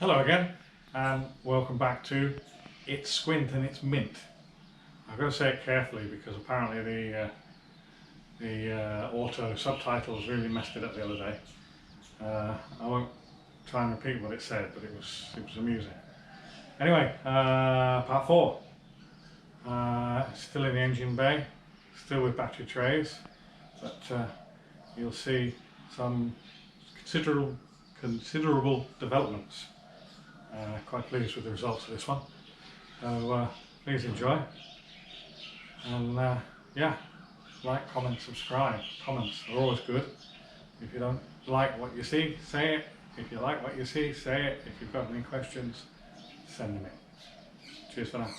Hello again, and welcome back to It's Squint and It's Mint. I've got to say it carefully because apparently the auto subtitles really messed it up the other day. I won't try and repeat what it said, but it was amusing. Anyway, part 4. Still in the engine bay, still with battery trays, but you'll see some considerable developments. Quite pleased with the results of this one, so please enjoy, and yeah, like, comment, subscribe. Comments are always good. If you don't like what you see, say it. If you like what you see, say it. If you've got any questions, send them in. Cheers for now.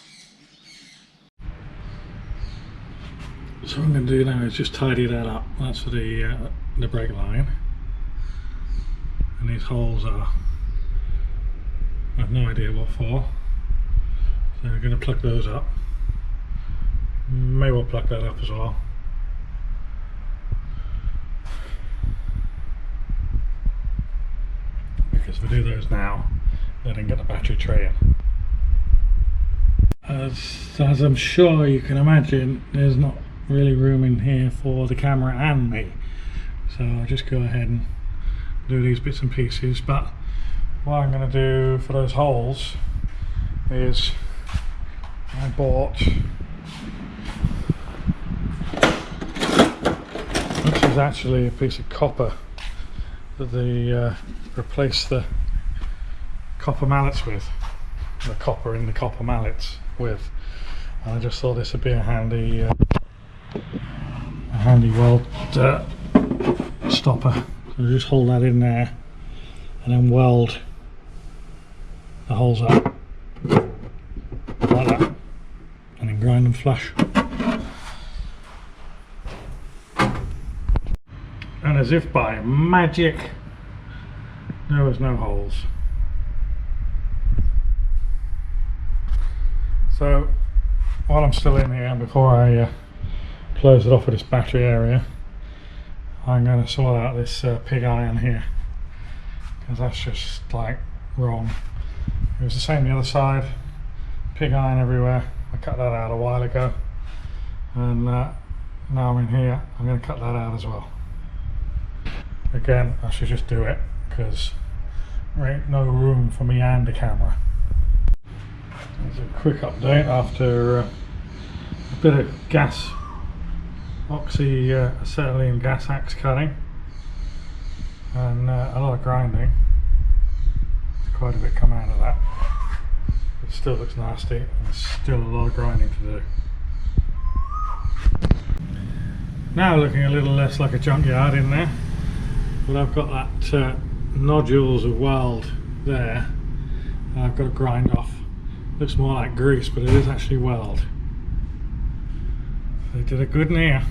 So what I'm going to do now is just tidy that up. That's for the brake line, and these holes are, I have no idea what for, so we're going to plug those up. May well plug that up as well. Because if we do those now, then I can get the battery tray in. As I'm sure you can imagine, there's not really room in here for the camera and me, so I'll just go ahead and do these bits and pieces. But what I'm going to do for those holes is I bought, this is actually a piece of copper that they replaced the copper mallets with, the copper in the copper mallets with, and I just thought this would be a handy weld stopper. So just hold that in there and then weld the holes up like that, and then grind them flush. And as if by magic, there was no holes. So while I'm still in here, before I close it off with this battery area, I'm going to sort out this pig iron here, because that's just like wrong. It was the same the other side, pig iron everywhere. I cut that out a while ago, and now I'm in here, I'm going to cut that out as well. Again, I should just do it because there ain't no room for me and the camera. There's a quick update after a bit of gas acetylene gas axe cutting and a lot of grinding. There's quite a bit come out of that. It still looks nasty, and there's still a lot of grinding to do. Now looking a little less like a junkyard in there, but I've got that nodules of weld there I've got to grind off. Looks more like grease, but it is actually weld. They did a good one here.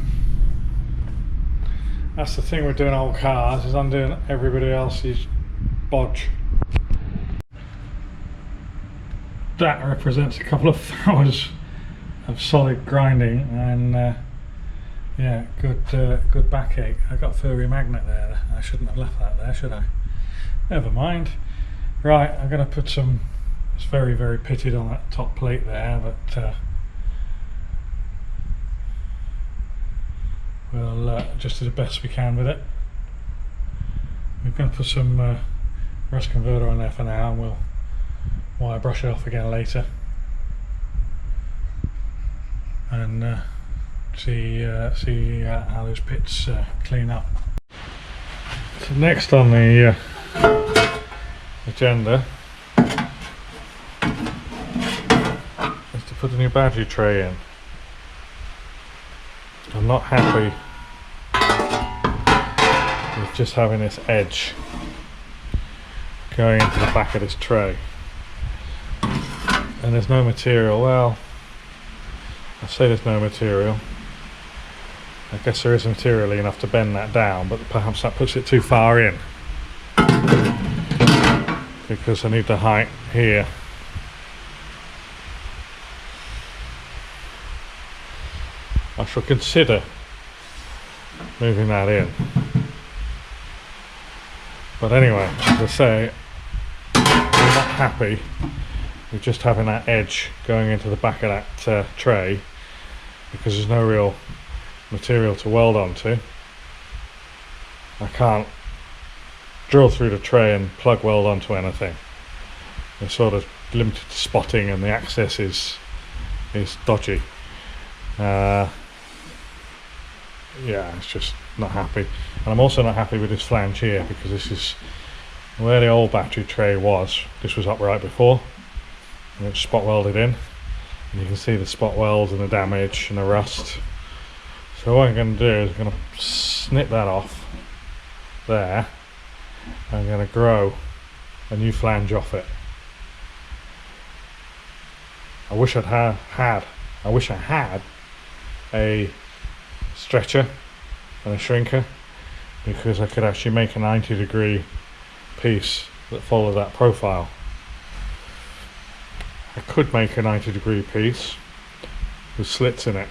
That's the thing with doing old cars, is I'm doing everybody else's bodge. That represents a couple of hours of solid grinding, and yeah, good backache. I got a furry magnet there. I shouldn't have left that there, should I? Never mind. Right, I'm going to put some, it's very pitted on that top plate there, but we'll just do the best we can with it. We're going to put some rust converter on there for now, and we'll wire brush it off again later, and see how those pits clean up. So next on the agenda is to put the new battery tray in. I'm not happy with just having this edge going into the back of this tray, and there's no material. Well, I say there's no material. I guess there is material enough to bend that down, but perhaps that puts it too far in, because I need the height here. I shall consider moving that in. But anyway, as I say, I'm not happy with just having that edge going into the back of that tray, because there's no real material to weld onto. I can't drill through the tray and plug weld onto anything. They're sort of limited to spotting, and the access is dodgy. Yeah, it's just not happy. And I'm also not happy with this flange here, because this is where the old battery tray was. This was upright before, and it's spot welded in, and you can see the spot welds and the damage and the rust. So what I'm going to do is I'm going to snip that off there. I'm going to grow a new flange off it. I wish I had a stretcher and a shrinker, because I could actually make a 90-degree piece that followed that profile. I could make a 90-degree piece with slits in it,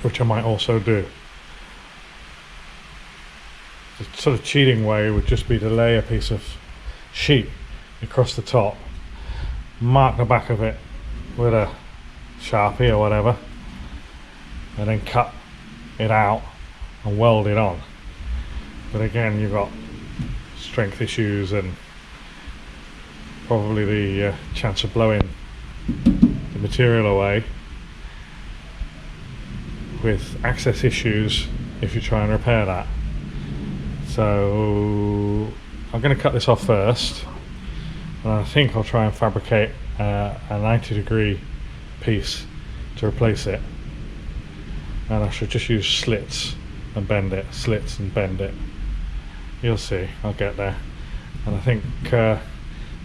which I might also do. The sort of cheating way would just be to lay a piece of sheet across the top, mark the back of it with a Sharpie or whatever, and then cut it out and weld it on. But again, you've got strength issues and probably the chance of blowing the material away, with access issues if you try and repair that. So I'm going to cut this off first, and I think I'll try and fabricate a 90-degree piece to replace it, and I should just use slits and bend it, slits and bend it. You'll see, I'll get there. And I think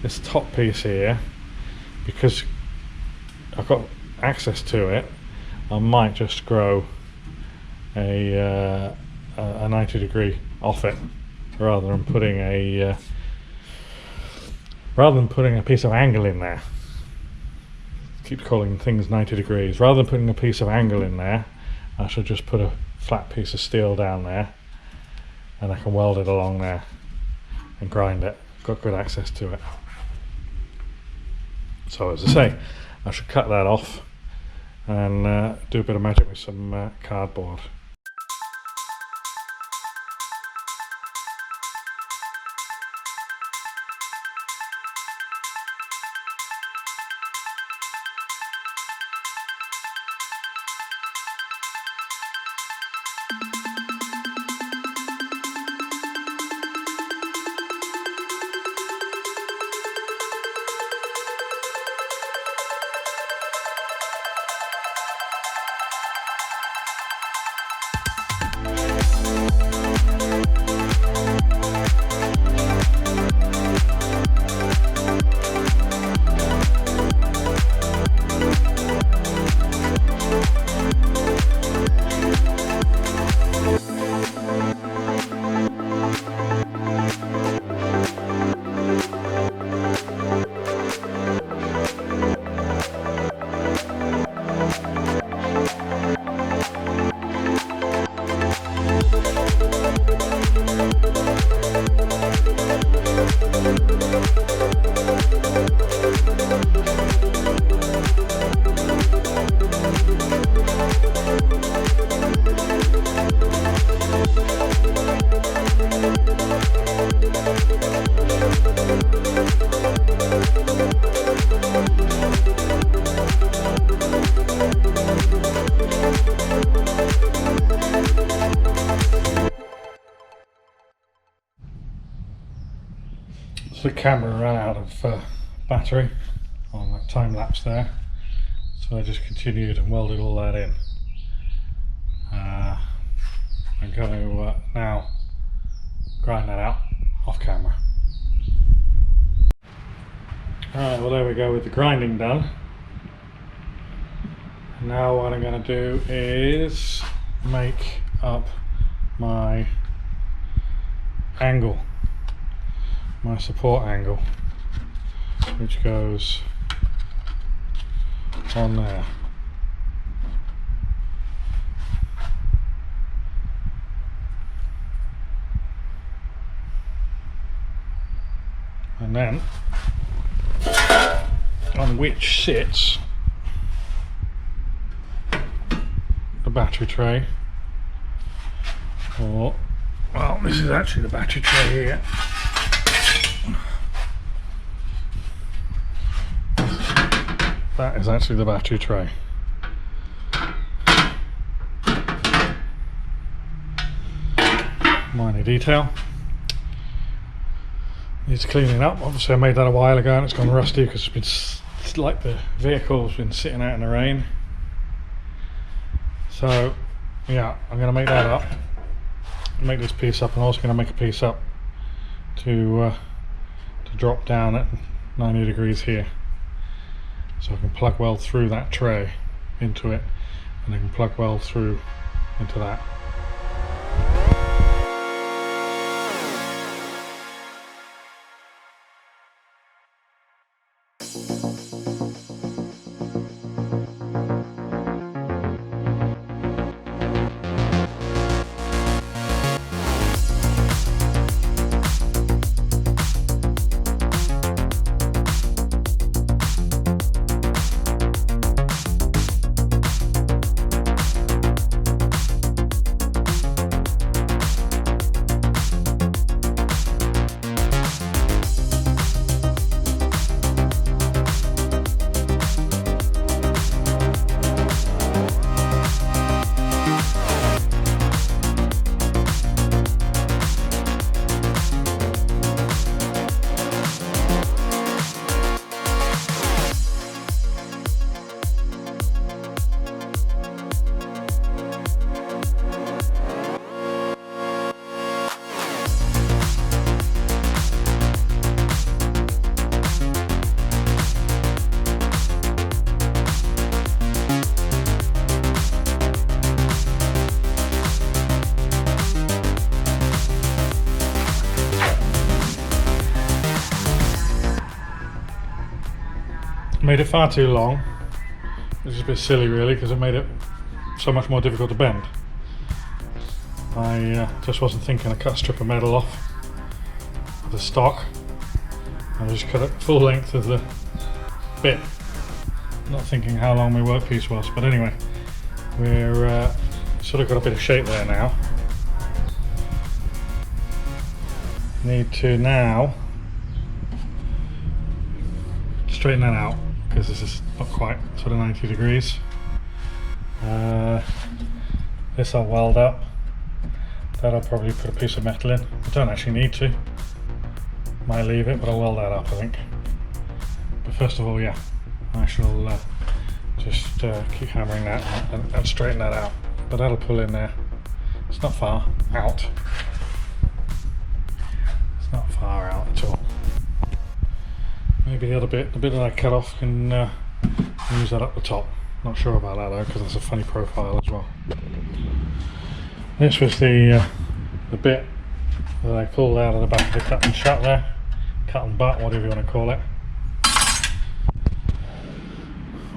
this top piece here, because I've got access to it, I might just grow a 90-degree off it, rather than putting a piece of angle in there. Keep calling things 90 degrees. Rather than putting a piece of angle in there, I should just put a flat piece of steel down there, and I can weld it along there and grind it. Got good access to it. So as I say, I should cut that off and do a bit of magic with some cardboard. So the camera ran out of battery on that time lapse there, so I just continued and welded all that in. I'm going to now grind that out off camera. Alright, well there we go with the grinding done. Now what I'm going to do is make up my angle, my support angle, which goes on there. And then on which sits the battery tray, or well, this is actually the battery tray here. That is actually the battery tray. Minor detail. Needs cleaning up. Obviously I made that a while ago and it's gone rusty because it's like the vehicle's been sitting out in the rain. So yeah, I'm going to make that up. Make this piece up, and also going to make a piece up to drop down at 90 degrees here, so I can plug well through that tray into it, and I can plug well through into that. Made it far too long, which is a bit silly really, because it made it so much more difficult to bend. I just wasn't thinking. I cut a strip of metal off of the stock. I just cut it full length of the bit, not thinking how long my workpiece was. But anyway, we're sort of got a bit of shape there now. Need to now straighten that out, because this is not quite sort of 90 degrees. This I'll weld up. That I'll probably put a piece of metal in. I don't actually need to. Might leave it, but I'll weld that up, I think. But first of all, yeah, I shall just keep hammering that and straighten that out. But that'll pull in there. It's not far out. It's not far out at all. Maybe the other bit, the bit that I cut off, can use that up the top. Not sure about that though, because that's a funny profile as well. This was the bit that I pulled out of the back of the cut and shut there. Cut and butt, whatever you want to call it.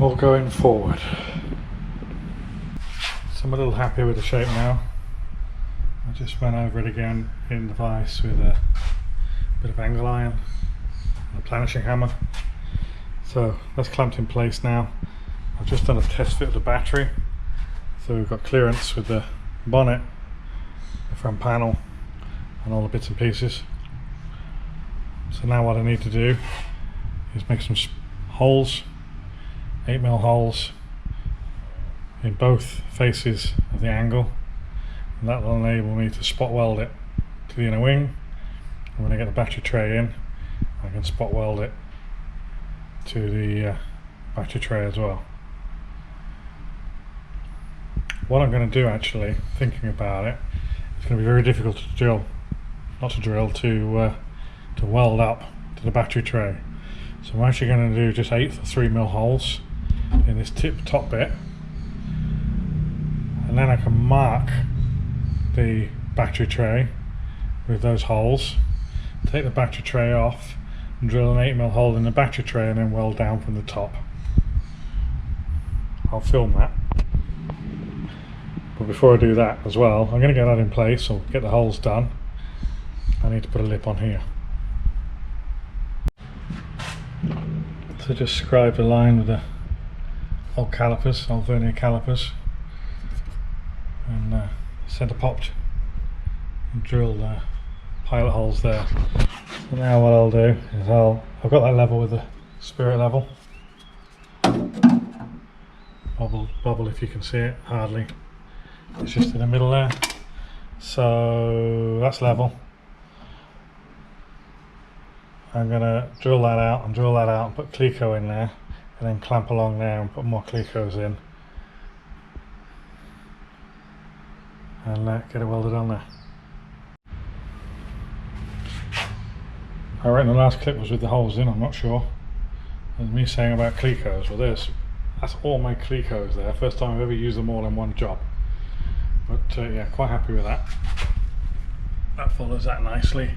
All going forward. So I'm a little happier with the shape now. I just went over it again in the vise with a bit of angle iron and a planishing hammer. So that's clamped in place now. I've just done a test fit of the battery. So we've got clearance with the bonnet, the front panel and all the bits and pieces. So now what I need to do is make some holes, 8mm holes in both faces of the angle, and that will enable me to spot weld it to the inner wing. And when I get the battery tray in, I can spot weld it to the battery tray as well. What I'm going to do, actually, thinking about it, it's going to be very difficult to drill, to weld up to the battery tray. So I'm actually going to do just 8 3mm holes in this top bit, and then I can mark the battery tray with those holes, take the battery tray off and drill an 8mm hole in the battery tray, and then weld down from the top. I'll film that. But before I do that as well, I'm going to get that in place, or get the holes done. I need to put a lip on here. So So just scribed a line with the old calipers, old vernier calipers, and centre popped and drilled the pilot holes there. So now what I'll do is I've got that level with the spirit level. Bubble if you can see it, hardly. It's just in the middle there. So that's level. I'm going to drill that out and drill that out and put Cleco in there, and then clamp along there and put more Clecos in, and get it welded on there. I reckon the last clip was with the holes in, I'm not sure. And me saying about Clecos, well that's all my Clecos there, first time I've ever used them all in one job. But yeah, quite happy with that. That follows that nicely.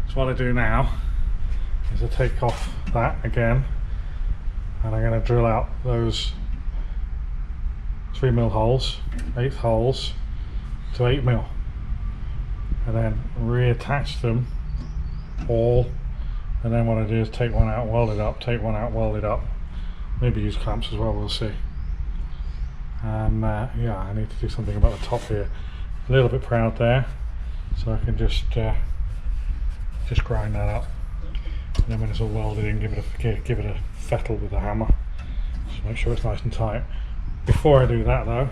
So what I do now is I take off that again, and I'm going to drill out those 3mm holes, 1/8 holes to 8mm, and then reattach them all. And then what I do is take one out, weld it up, take one out, weld it up, maybe use clamps as well, we'll see. And yeah, I need to do something about the top here. A little bit proud there, so I can just grind that up, and then when it's all welded in, give it a fettle with the hammer, just make sure it's nice and tight. Before I do that though,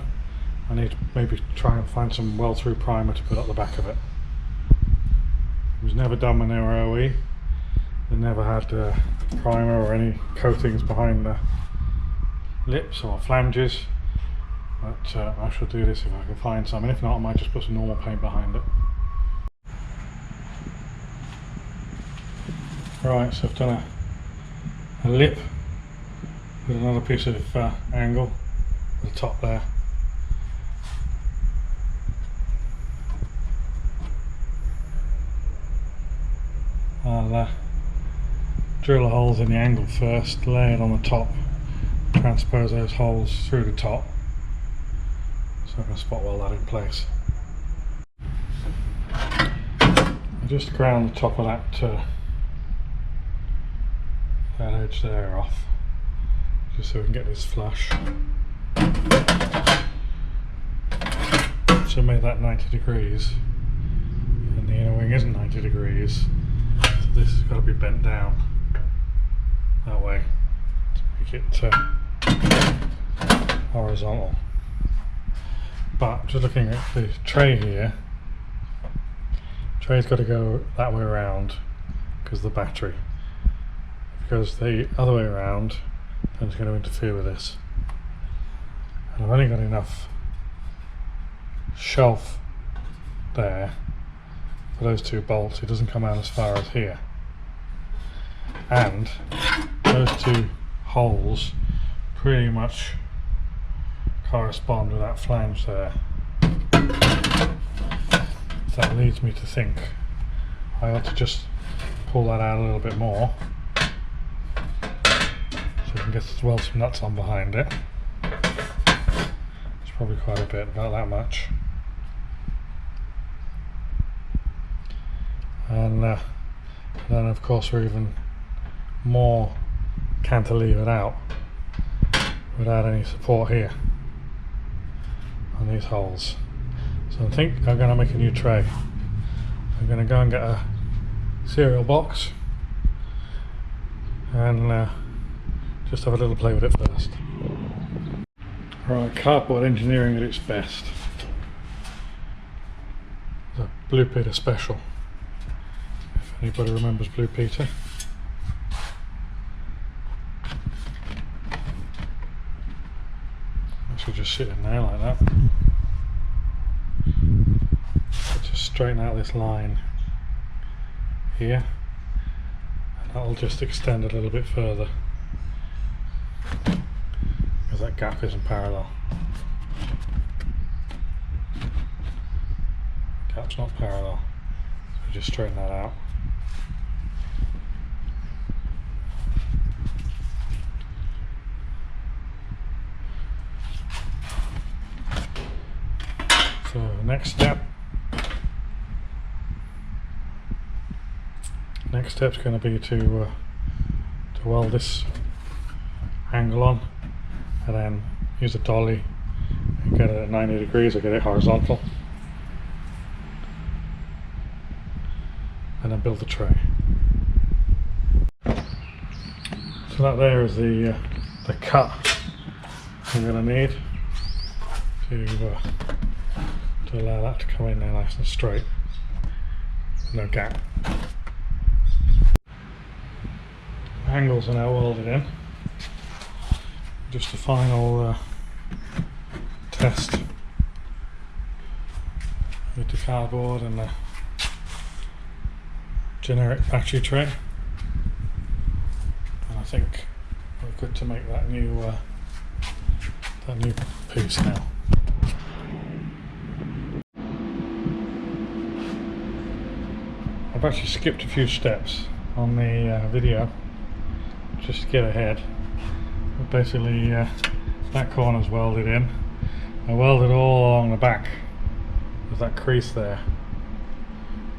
I need to maybe try and find some weld through primer to put up the back of it. It was never done when they were OE. They never had primer or any coatings behind the lips or flanges, but I shall do this if I can find some, and if not I might just put some normal paint behind it. Right, so I've done a lip with another piece of angle at the top there. I'll drill the holes in the angle first, lay it on the top, transpose those holes through the top, so I can spot weld that in place. I just ground the top of that edge there off, just so we can get this flush. So I made that 90 degrees, and the inner wing isn't 90 degrees, so this has got to be bent down that way to make it horizontal. But just looking at the tray here, tray's got to go that way around because of the battery. Because the other way around, then it's going to interfere with this. And I've only got enough shelf there for those two bolts. It doesn't come out as far as here. And those two holes pretty much correspond with that flange there. So that leads me to think I ought to just pull that out a little bit more, so we can get to weld some nuts on behind it. It's probably quite a bit, about that much. And then of course we're even more cantilevered out without any support here on these holes. So I think I'm going to make a new tray. I'm going to go and get a cereal box and just have a little play with it first. Right, cardboard engineering at its best. The Blue Peter Special, if anybody remembers Blue Peter. Should just sit in there like that. Just straighten out this line here, and that'll just extend a little bit further because that gap isn't parallel. Gap's not parallel, so just straighten that out. next step's going to be to weld this angle on, and then use a dolly and get it at 90 degrees or get it horizontal, and then build the tray. So that there is the cut I'm going to need to allow that to come in there nice and straight, no gap. Angles are now welded in. Just a final test with the cardboard and the generic battery tray, and I think we're good to make that new piece now. I've actually skipped a few steps on the video just to get ahead. But basically that corner's welded in. I welded all along the back with that crease there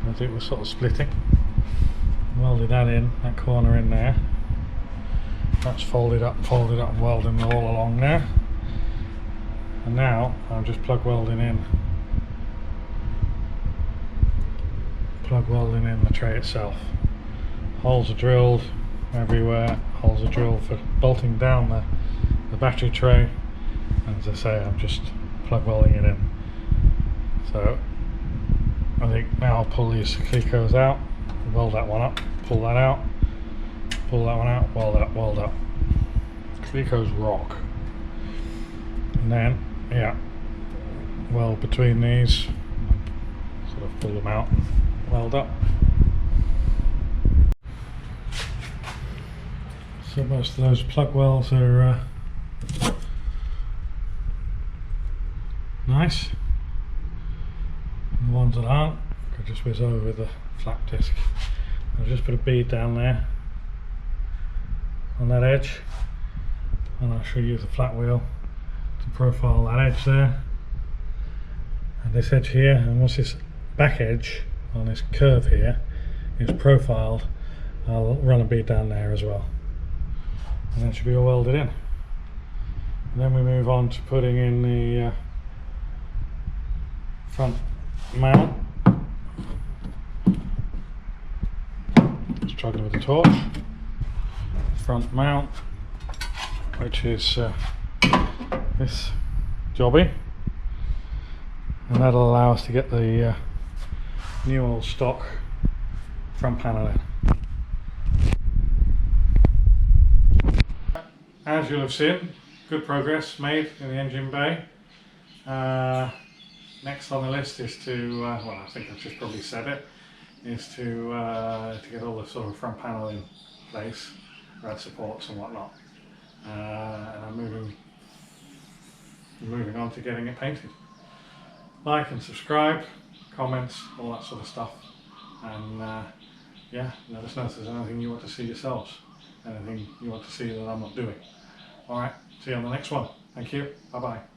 as it was sort of splitting. Welded that in, that corner in there. That's folded up and welding all along there. And now I'm just plug welding in the tray itself. Holes are drilled everywhere. Holes are drilled for bolting down the battery tray, and as I say, I'm just plug welding it in. So I think now I'll pull these Clecos out, weld that one up, pull that out, pull that one out, weld up. Clecos rock. And then, yeah, weld between these, sort of pull them out and weld up. So most of those plug welds are nice. And the ones that aren't, I could just whiz over with a flat disc. I'll just put a bead down there on that edge, and I shall use a flat wheel to profile that edge there, and this edge here, and once this back edge on this curve here is profiled, I'll run a bead down there as well, and that should be all welded in. And then we move on to putting in the front mount. Struggling with the torch. Front mount, which is this jobby, and that'll allow us to get the new old stock front panel in. As you'll have seen, good progress made in the engine bay. Next on the list is to, well, I think I've just probably said it, is to get all the sort of front panel in place, rad supports and whatnot, and I'm moving on to getting it painted. Like and subscribe, comments, all that sort of stuff, and yeah, let us know if there's anything you want to see yourselves, anything you want to see that I'm not doing. Alright, see you on the next one. Thank you, bye bye.